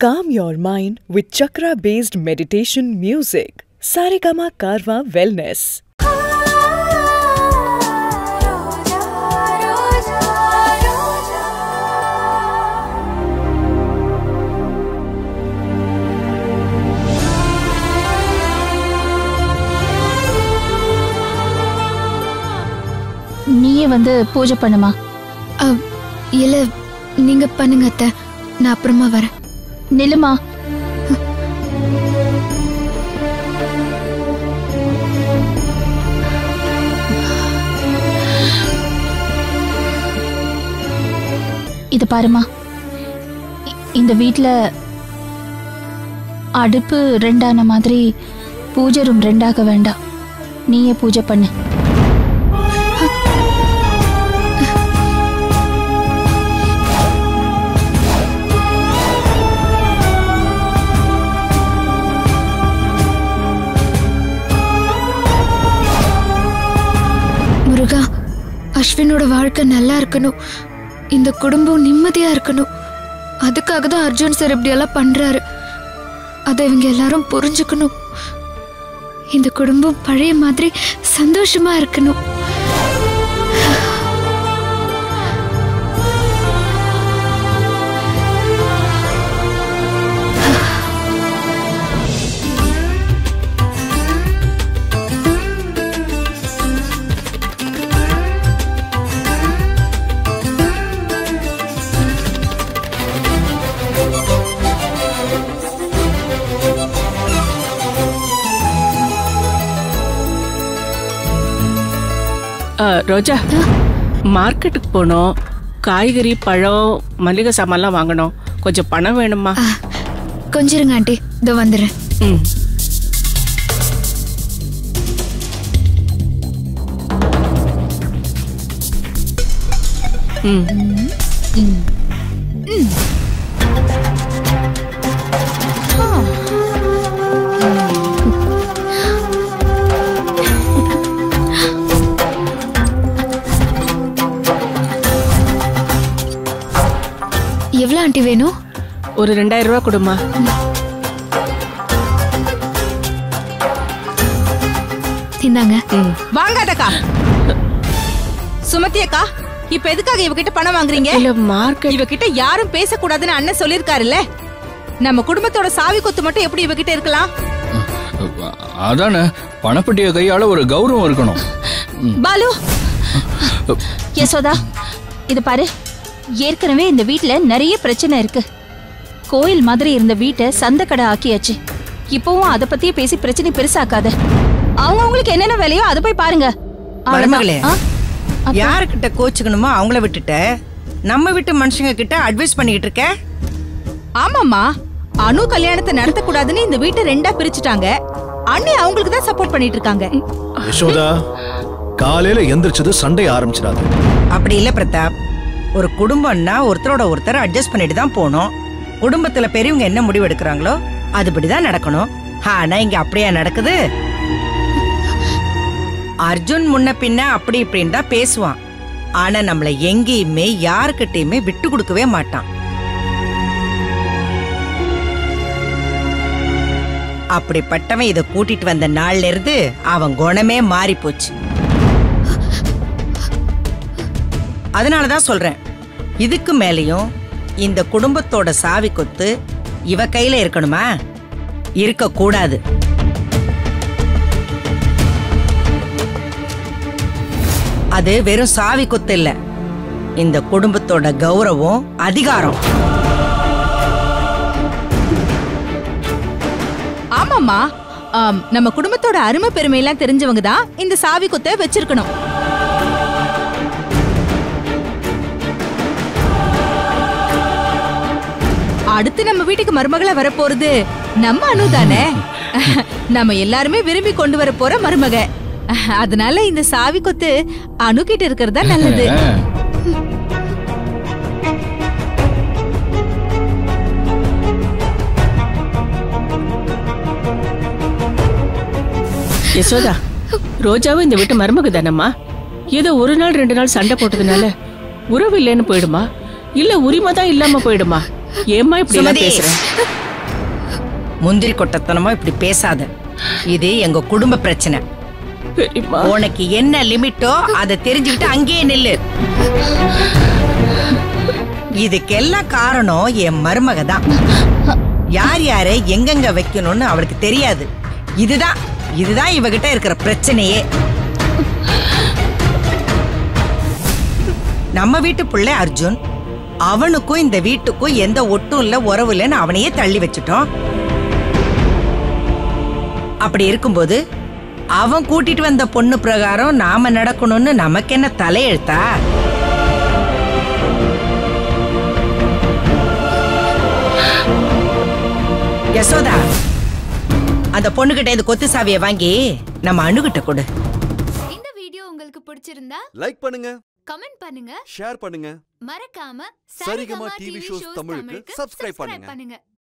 Calm your mind with chakra-based meditation music. Saregama Karwa Wellness. நீயே வந்து பூஜை பண்ணுமா? இல்ல நீங்க பண்ணுங்க அத்தை, நான் அப்புறமா வரேன். நிலுமா, இது பாருமா, இந்த வீட்ல அடுப்பு ரெண்டான மாதிரி பூஜை ரூம் ரெண்டாக வேண்டாம். நீயே பூஜை பண்ணு. முருகா, அஸ்வினோட வாழ்க்கை நல்லா இருக்கணும், இந்த குடும்பம் நிம்மதியா இருக்கணும். அதுக்காக தான் அர்ஜுன் சார் இப்படி எல்லாம் பண்றாரு. அதை இவங்க எல்லாரும் புரிஞ்சுக்கணும். இந்த குடும்பம் பழைய மாதிரி சந்தோஷமா இருக்கணும். ரோஜா, மார்க்கெட்டுக்கு போனோம். காய்கறி, பழம், மளிகை சாமான்லாம் வாங்கணும். கொஞ்சம் பணம் வேணுமா? கொஞ்சம் இருங்க ஆண்டி, இதோ வந்துடுறேன். எவ்வளவு ஆண்டி வேணும்? ஒரு 2000 ரூபாய் கொடுமா. இந்தாங்க. வாங்காதக்கா. சுமதி அக்கா, இப்ப எதுக்காக இவகிட்ட பணம் வாங்குறீங்க? இல்ல, மார்க்கெட் இவகிட்ட யாரும் பேசக்கூடாதுன்னு அண்ணன் சொல்லிருக்காருல்ல. நம்ம குடும்பத்தோட சாவி கொத்து மட்டும் எப்படி இவகிட்ட இருக்கலாம்? அதானே, பணப்பட்டிய கையால ஒரு கௌரவம் இருக்கணும். பாலு, யசோதா, இது பாரு, ஏற்கனவே இந்த வீட்ல நிறைய பிரச்சனை இருக்கு. கோயில் மாதிரி இருந்த வீட்டை சந்தை கடை ஆக்கியாச்சு. இப்பவும் அதை பத்தியே பேசி பிரச்சனை பெருசாக்காத. அவங்களுக்கு என்னென்ன வேலையோ அதை போய் பாருங்க. யாருக்கிட்ட கோச்சுக்கணுமோ அவங்கள விட்டுட்ட நம்ம வீட்டு மனுஷங்க கிட்ட அட்வைஸ் பண்ணிட்டு இருக்க. ஆமாமா, அனு கல்யாணத்தை நடத்த கூடாதுன்னு இந்த வீட்டை ரெண்டா பிரிச்சுட்டாங்க. அண்ணி அவங்களுக்கு தான் சப்போர்ட் பண்ணிட்டு இருக்காங்க. யசோதா, காலையில எந்திரிச்சது சண்டை ஆரம்பிச்சிடாது. அப்படி இல்ல பிரதாப், ஒரு குடும்பம்னா ஒருத்தரோட ஒருத்தர் அட்ஜஸ்ட் பண்ணிட்டு தான் போகணும். குடும்பத்துல பெரியவங்க என்ன முடிவு எடுக்கிறாங்களோ அதுபடிதான் நடக்கணும். ஆனா இங்க அப்படியே நடக்குது. அர்ஜுன் முன்ன பின்ன அப்படி இப்படின்னு தான் பேசுவான். ஆனா நம்மள எங்கேயுமே யாருக்கிட்டையுமே விட்டு கொடுக்கவே மாட்டான். அப்படிப்பட்டவன் இத கூட்டிட்டு வந்த நாள்ல இருந்து அவன் குணமே மாறி போச்சு. அதனாலதான் சொல்றேன், இதுக்கு மேலையும் இந்த குடும்பத்தோட சாவி கொத்து இவ கையில இருக்கணுமா? இருக்க கூடாது. அது வெறும் சாவி கொத்து இல்ல, இந்த குடும்பத்தோட கௌரவம், அதிகாரம். ஆமாமா, நம்ம குடும்பத்தோட அருமை பெருமை எல்லாம் தெரிஞ்சவங்க தான் இந்த சாவி கொத்தை வச்சிருக்கணும். அடுத்து நம்ம வீட்டுக்கு மருமகளா வரப்போறது நம்ம அனு தானே. நம்ம எல்லாருமே விரும்பி கொண்டு வர போற மருமக. அதனால இந்த சாவி கொத்து அனு கிட்ட இருக்கிறதா நல்லது. யசோதா, ரோஜாவும் இந்த வீட்டு மருமக தானம்மா. ஏதோ ஒரு நாள் 2 நாள் சண்டை போட்டதுனால உறவு இல்லைன்னு போயிடுமா? இல்ல உரிமை தான் இல்லாம போயிடுமா? ஏம்மா இப்படி எல்லாம் சுமதி, பேசுற? முந்திரி கொட்டத்தனமா இப்படி பேசாத. இது எங்க குடும்ப பிரச்சனை. பெரியம்மா, உனக்கு என்ன லிமிட்டோ அதை தெரிஞ்சுக்கிட்டு அங்கேயே நில்லு. இதுக்கெல்லாம் காரணம் என் மருமக தான். யார் யாரை எங்கெங்க வைக்கணும்னு அவளுக்கு தெரியாது. இதுதான் இவகிட்ட இருக்கிற பிரச்சனையே. நம்ம வீட்டு பிள்ளை அர்ஜுன், அவனுக்கும் இந்த வீட்டுக்கும் எந்த ஒட்டும் இல்ல, உறவு இல்லைன்னு அவனையே தள்ளி வச்சுட்டோம். அப்படி இருக்கும்போது அவன் கூட்டிட்டு வந்த பொண்ணு பிரகாரம் நாம நடக்கணும்னு நமக்கு என்ன தலையெழுத்தா? யசோதா, அந்த பொண்ணுகிட்ட இந்த கொத்து சாவியை வாங்கி நம்ம அணுகிட்ட கொடு. இந்த வீடியோ உங்களுக்கு பிடிச்சிருந்தா லைக் பண்ணுங்க, கமெண்ட் பண்ணுங்க, ஷேர் பண்ணுங்க, மறக்காம சரிகமா டிவி ஷோஸ் தமிழுக்கு சப்ஸ்கிரைப் பண்ணுங்க.